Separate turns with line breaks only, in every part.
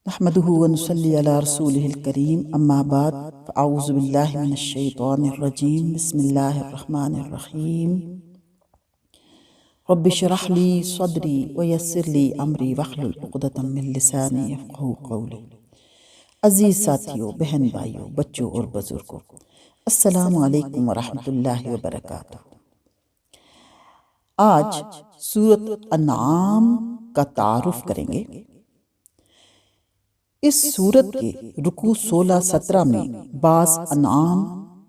نحمده ونصلي على رسوله الكريم اما بعد فاعوذ بالله من الشيطان الرجيم بسم الله الرحمن الرحيم رب اشرح لي صدري ويسر لي امري واحلل عقدة من لساني يفقهوا قولي۔ عزیز ساتھیوں، بہن بھائیوں، بچوں اور بزرگوں، السلام علیکم ورحمۃ اللہ وبرکاتہ۔ آج سورۃ انعام کا تعارف کریں گے۔ اس سورت کے رکوع 16-17 میں بعض انعام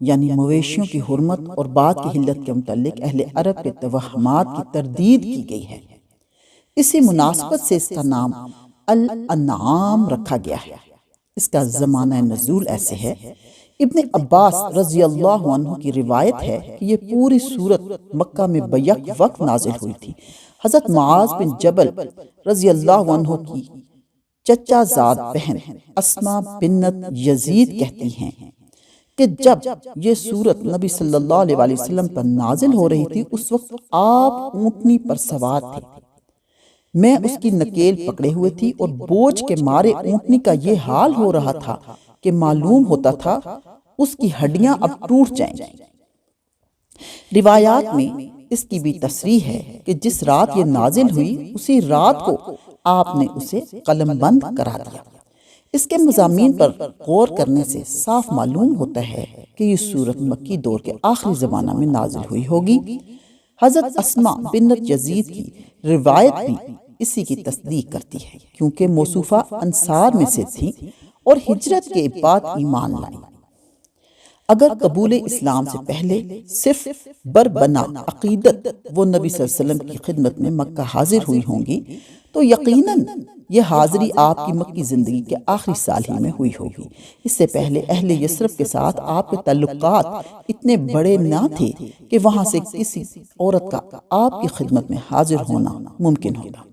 یعنی مویشیوں کی حرمت اور بات کی حلت کے متعلق اہل عرب کے توہمات کی تردید کی گئی ہے۔ اسی مناسبت سے اس کا نام الانعام رکھا گیا ہے۔ اس کا زمانہ نزول ایسے ہے۔ ابن عباس رضی اللہ عنہ کی روایت ہے کہ یہ پوری سورت مکہ میں بیک وقت نازل ہوئی تھی۔ حضرت معاذ بن جبل رضی اللہ عنہ کی چچا زاد بہن اسما بنت یزید کہتی ہیں کہ جب یہ سورت نبی صلی اللہ علیہ وسلم پر نازل ہو رہی تھی، اس وقت آپ اونٹنی پر سوار تھے۔ میں اس کی نکیل پکڑے ہوئے تھی اور بوجھ کے مارے اونٹنی کا یہ حال ہو رہا تھا کہ معلوم ہوتا تھا اس کی ہڈیاں اب ٹوٹ جائیں گی۔ روایات میں اس کی بھی تصریح ہے کہ جس رات یہ نازل ہوئی اسی رات کو آپ نے اسے قلم بند کرا دیا۔ اس کے مضامین پر غور کرنے سے صاف معلوم ہوتا ہے کہ یہ سورت مکی دور کے آخری زمانہ میں نازل ہوئی ہوگی۔ حضرت اسما بنت یزید کی روایت بھی اسی کی تصدیق کرتی ہے، کیونکہ موصوفہ انصار میں سے تھیں اور ہجرت کے بعد ایمان لائیں۔ اگر قبول اسلام سے پہلے صرف بربنا عقیدت وہ نبی صلی اللہ علیہ وسلم کی خدمت میں مکہ حاضر ہوئی ہوں گی تو یقیناً یہ حاضری آپ کی مکی زندگی کے آخری سال ہی میں ہوئی ہوگی۔ اس سے پہلے اہل یثرب کے ساتھ آپ کے تعلقات اتنے بڑے نہ تھے کہ وہاں سے کسی عورت کا آپ کی خدمت میں حاضر ہونا ممکن ہوگا۔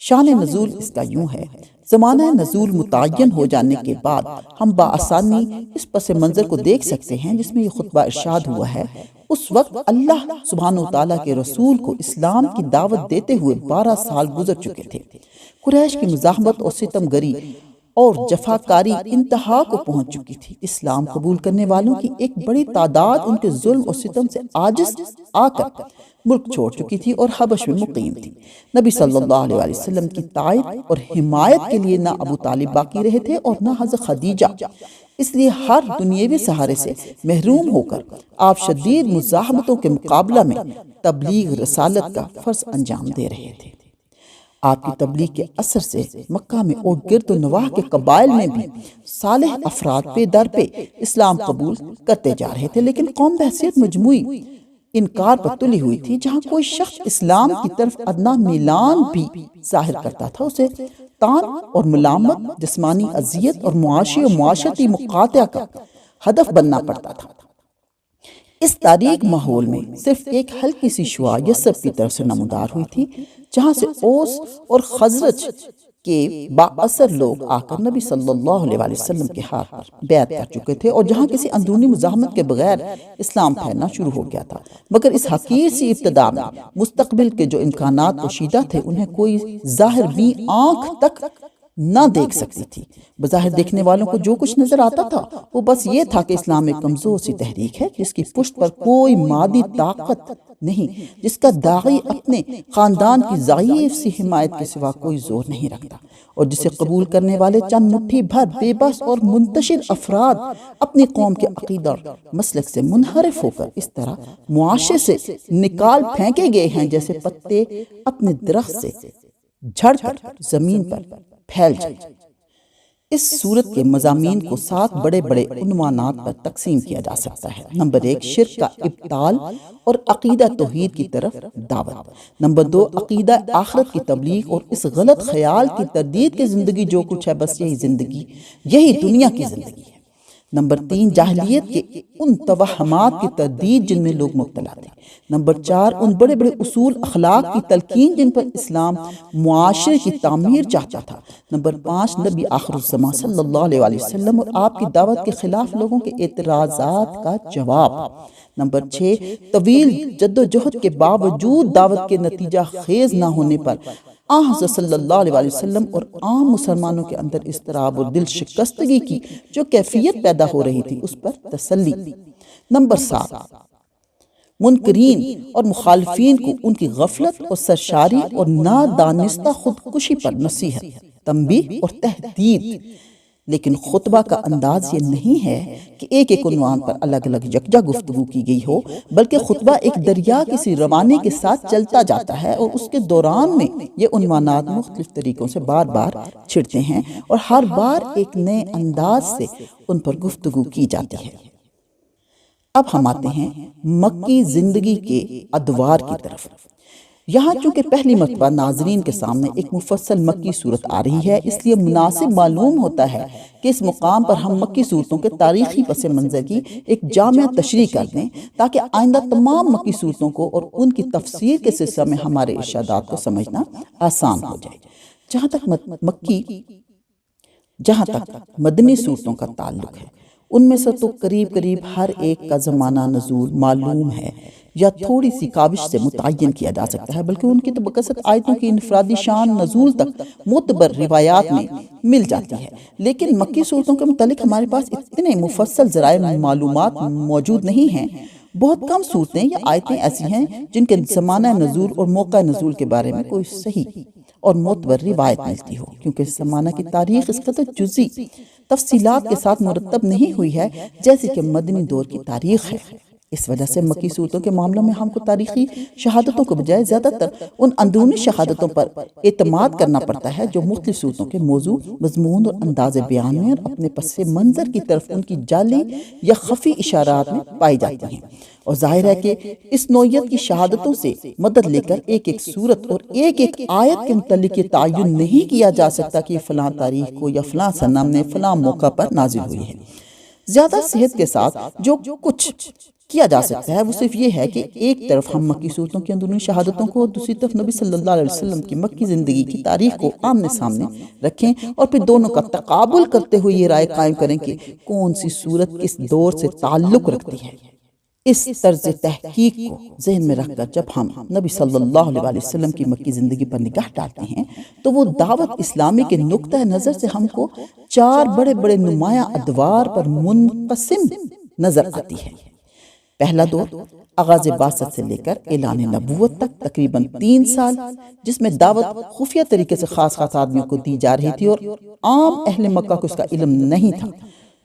شان نزول اس کا یوں ہے۔ زمانہ نزول متعین ہو جانے کے بعد ہم بآسانی اس پس منظر کو دیکھ سکتے ہیں جس میں یہ خطبہ ارشاد ہوا ہے۔ اس وقت اللہ سبحانہ وتعالیٰ کے رسول کو اسلام کی دعوت دیتے ہوئے 12 سال گزر چکے تھے۔ قریش کی مزاحمت اور ستم گری اور جفاکاری انتہا کو پہنچ چکی تھی۔ اسلام قبول کرنے والوں کی ایک بڑی تعداد ان کے ظلم اور ستم سے عاجز آ کر ملک چھوڑ چکی تھی اور حبش میں مقیم تھی۔ نبی صلی اللہ علیہ وسلم کی تائید اور حمایت کے لیے نہ ابو طالب باقی رہے تھے اور نہ حضرت خدیجہ، اس لیے ہر دنیاوی سہارے سے محروم ہو کر آپ شدید مزاحمتوں کے مقابلہ میں تبلیغ رسالت کا فرض انجام دے رہے تھے۔ آپ کی تبلیغ کے اثر سے مکہ میں اور گرد و نواح کے قبائل میں بھی صالح افراد پہ در پہ اسلام قبول کرتے جا رہے تھے، لیکن قوم بحیثیت مجموعی انکار پر تلی ہوئی تھی۔ جہاں کوئی شخص اسلام کی طرف ادنا میلان بھی ظاہر کرتا تھا، اسے تان اور ملامت، جسمانی اذیت اور معاشی و معاشرتی مقاطعہ کا ہدف بننا پڑتا تھا۔ اس تاریک ماحول میں صرف ایک ہلکی سی شعاع یثرب کی طرف سے نمودار ہوئی تھی، جہاں سے اوس اور خزرج کے با اثر لوگ آ کر نبی صلی اللہ علیہ وسلم کے ہاتھ پر بیعت کر چکے تھے اور جہاں کسی اندرونی مزاحمت کے بغیر اسلام پھیلنا شروع ہو گیا تھا۔ مگر اس حقیر سی ابتدا میں مستقبل کے جو امکانات پوشیدہ تھے انہیں کوئی ظاہر بھی آنکھ تک نہ دیکھ سکتی تھی۔ بظاہر دیکھنے والوں کو جو کچھ نظر آتا تھا وہ بس یہ تھا کہ اسلام ایک کمزور سی تحریک ہے جس کی پشت پر کوئی مادی طاقت نہیں، جس کا داعی اپنے خاندان کی ضعیف سی حمایت کے سوا کوئی زور نہیں رکھتا، اور جسے قبول کرنے والے چند مٹھی بھر بے بس اور منتشر افراد اپنی قوم کے عقیدہ اور مسلک سے منحرف ہو کر اس طرح معاشرے سے نکال پھینکے گئے ہیں جیسے پتے اپنے درخت سے جھڑ کر زمین پر پھیل جائیں۔ اس صورت کے مضامین کو 7 بڑے بڑے عنوانات پر تقسیم کیا جا سکتا ہے۔ نمبر 1، شرک کا ابطال اور عقیدہ توحید کی طرف دعوت۔ نمبر 2، عقیدہ آخرت کی تبلیغ اور اس غلط خیال کی تردید کہ زندگی جو کچھ ہے بس یہی زندگی، یہی دنیا کی زندگی ہے۔ نمبر 3، جاہلیت کے ان توہمات کی تردید جن میں لوگ مبتلا تھے۔ نمبر 4، ان بڑے بڑے اصول اخلاق کی تلقین جن پر اسلام معاشرے کی تعمیر چاہتا تھا۔ نمبر 5، نبی آخر الزمان صلی اللہ علیہ وسلم اور آپ کی دعوت کے خلاف لوگوں کے اعتراضات کا جواب۔ نمبر 6، طویل جد و جہد کے باوجود دعوت کے نتیجہ خیز نہ ہونے پر حضرت صلی اللہ علیہ وسلم اور عام مسلمانوں کے اندر اضطراب اور دل شکستگی کی جو کیفیت پیدا ہو رہی تھی اس پر تسلی۔ نمبر 7، منکرین اور مخالفین کو ان کی غفلت اور سرشاری اور نادانستہ خودکشی پر نصیحت، تنبیہ اور تہدید۔ لیکن خطبہ کا انداز یہ نہیں ہے کہ ایک ایک عنوان پر الگ الگ یکجا گفتگو کی گئی ہو، بلکہ خطبہ ایک دریا کسی روانی کے ساتھ چلتا جاتا ہے، اور اس کے دوران میں یہ عنوانات مختلف طریقوں سے بار بار چھڑتے ہیں اور ہر بار ایک نئے انداز سے ان پر گفتگو کی جاتی ہے۔ اب ہم آتے ہیں مکی زندگی کے ادوار کی طرف۔ یہاں چونکہ پہلی مرتبہ ناظرین کے سامنے ایک مفصل مکی صورت آ رہی ہے، اس لیے مناسب معلوم ہوتا ہے کہ اس مقام پر ہم مکی صورتوں کے تاریخی پس منظر کی ایک جامع تشریح کر دیں، تاکہ آئندہ تمام مکی صورتوں کو اور ان کی تفسیر کے سلسلے میں ہمارے ارشادات کو سمجھنا آسان ہو جائے۔ جہاں تک مدنی صورتوں کا تعلق ہے، ان میں سے تو قریب ہر ایک کا زمانہ نزول معلوم ہے یا تھوڑی سی کاوش سے متعین کیا جا سکتا ہے، بلکہ ان کی تو بکثرت آیتوں کی انفرادی شان نزول تک معتبر روایات میں مل جاتی ہے۔ لیکن مکی صورتوں کے متعلق ہمارے پاس اتنے مفصل ذرائع معلومات موجود نہیں ہیں۔ بہت کم صورتیں یا آیتیں ایسی ہیں جن کے زمانہ نزول اور موقع نزول کے بارے میں کوئی صحیح اور معتبر روایت ملتی ہو، کیونکہ اس زمانہ کی تاریخ اس قدر جزئی تفصیلات کے ساتھ مرتب نہیں ہوئی ہے جیسے کہ مدنی دور کی تاریخ ہے۔ اس وجہ سے مکی صورتوں کے معاملوں میں ہم کو تاریخی شہادتوں کو بجائے زیادہ تر ان اندرونی شہادتوں پر اعتماد کرنا پڑتا ہے جو مختلف صورتوں کے موضوع، مضمون اور انداز بیان میں اور اپنے پس منظر کی طرف ان کی جعلی یا خفی اشارات میں پائی جاتی ہیں۔ اور ظاہر ہے کہ اس نوعیت کی شہادتوں سے مدد لے کر ایک ایک صورت اور ایک ایک آیت کے متعلق یہ تعین نہیں کیا جا سکتا کہ یہ فلاں تاریخ کو یا فلاں سنہ میں فلاں موقع پر نازل ہوئی ہے۔ زیادہ صحت کے ساتھ جو کچھ کیا جا سکتا ہے وہ صرف یہ ہے کہ ایک طرف ہم مکی صورتوں کی اندرونی شہادتوں کو اور دوسری طرف نبی صلی اللہ علیہ وسلم کی مکی زندگی کی تاریخ کو آمنے سامنے رکھیں، اور پھر دونوں کا تقابل کرتے ہوئے یہ رائے قائم کریں کہ کون سی صورت کس دور سے تعلق رکھتی ہے۔ اس طرز تحقیق کو ذہن میں رکھ کر جب ہم نبی صلی اللہ علیہ وسلم کی مکی زندگی پر نگاہ ڈالتے ہیں تو وہ دعوت اسلامی کے نقطہ نظر سے ہم کو 4 بڑے نمایاں ادوار پر منقسم نظر آتی ہے۔ پہلا دور آغاز بعثت سے لے کر اعلان نبوت تک تقریباً 3 سال، جس میں دعوت خفیہ طریقے سے خاص آدمیوں کو دی جا رہی تھی اور عام اہل مکہ کو اس کا علم نہیں تھا۔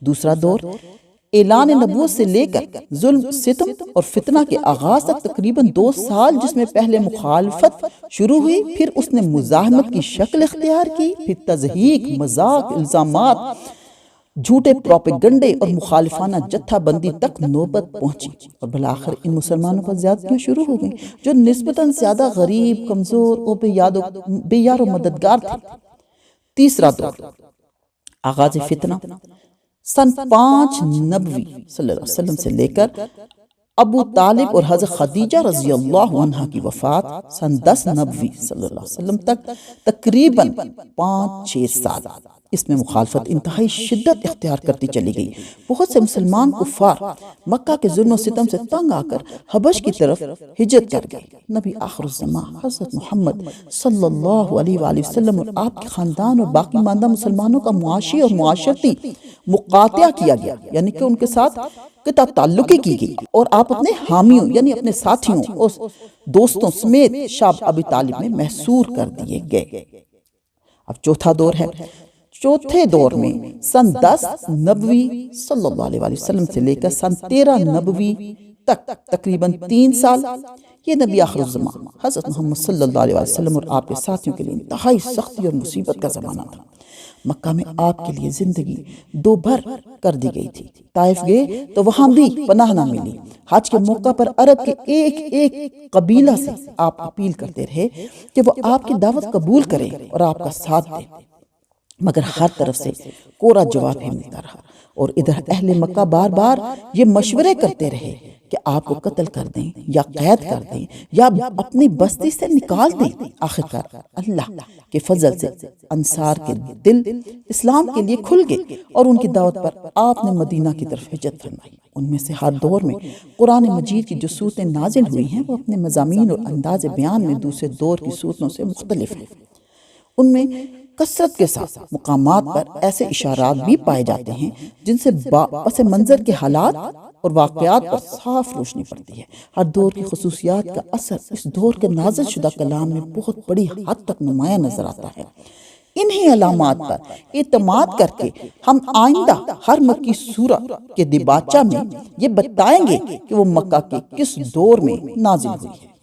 دوسرا دور اعلان نبوت سے لے کر ظلم، ستم اور فتنہ کے آغاز تک تقریباً 2 سال، جس میں پہلے مخالفت شروع ہوئی، پھر اس نے مزاحمت کی شکل اختیار کی، پھر تضحیک، مذاق، الزامات، جھوٹے پروپیگنڈے اور مخالفانہ جتھا بندی تک نوبت پہنچی، اور بالآخر ان مسلمانوں پر زیادتیاں شروع ہو گئیں جو نسبتاً زیادہ غریب، کمزور اور بے یار و مددگار تھے۔ تیسرا دور آغاز فتنہ سن 5 نبوی صلی اللہ علیہ وسلم سے لے کر ابو طالب اور حضرت خدیجہ رضی اللہ عنہ کی وفات سن 10 نبوی صلی اللہ علیہ وسلم تک تقریباً 5-6 سال۔ اس میں مخالفت انتہائی شدت اختیار کرتی چلی گئی۔ بہت سے مسلمان کفار مکہ کے ظلم و ستم سے تنگ آ کر حبش کی طرف ہجرت کر گئے۔ نبی آخر الزمان حضرت محمد صلی اللہ علیہ وآلہ وسلم اور آپ کے خاندان اور باقی ماندہ مسلمانوں کا معاشی اور معاشرتی مقاطعہ کیا گیا، یعنی کہ ان کے ساتھ قطع تعلقی کی گئی، اور آپ اپنے حامیوں یعنی اپنے ساتھیوں اور دوستوں سمیت شاب ابی طالب میں محصور کر دیے گئے۔ اب چوتھا دور ہے۔ چوتھے دور میں سن 10 نبوی صلی اللہ علیہ وسلم سے لے کر سن 13 نبوی تک تقریباً 3 سال، یہ نبی آخر الزمان حضرت محمد صلی اللہ علیہ وسلم اور آپ کے ساتھیوں کے لیے انتہائی سختی اور مصیبت کا زمانہ تھا۔ مکہ میں آپ کے لیے زندگی 2 بھر کر دی گئی تھی۔ طائف گئے تو وہاں بھی پناہ نہ ملی۔ حج کے موقع پر عرب کے ایک قبیلہ سے آپ اپیل کرتے رہے کہ وہ آپ کی دعوت قبول کریں اور آپ کا ساتھ دیں، مگر ہر طرف سے کوڑا جواب ہی ملتا رہا، اور ادھر اہل مکہ بار بار یہ مشورے کرتے رہے کہ آپ کو قتل کر دیں یا قید کر دیں یا اپنی بستی سے نکال دیں۔ آخرکار اللہ کے فضل سے انصار کے دل اسلام کے لیے کھل گئے اور ان کی دعوت پر آپ نے مدینہ کی طرف ہجرت فرمائی۔ ان میں سے ہر دور میں قرآن مجید کی جو صورتیں نازل ہوئی ہیں وہ اپنے مضامین اور انداز بیان میں دوسرے دور کی صورتوں سے مختلف ہیں۔ ان میں کثرت کے ساتھ مقامات پر ایسے اشارات بھی پائے جاتے ہیں جن سے پس منظر کے حالات اور واقعات پر صاف روشنی پڑتی ہے۔ ہر دور کی خصوصیات کا اثر اس دور کے نازل شدہ کلام میں بہت بڑی حد تک نمایاں نظر آتا ہے۔ انہی علامات پر اعتماد کر کے ہم آئندہ ہر مکی سورہ کے دیباچہ میں یہ بتائیں گے کہ وہ مکہ کے کس دور میں نازل ہوئی ہے۔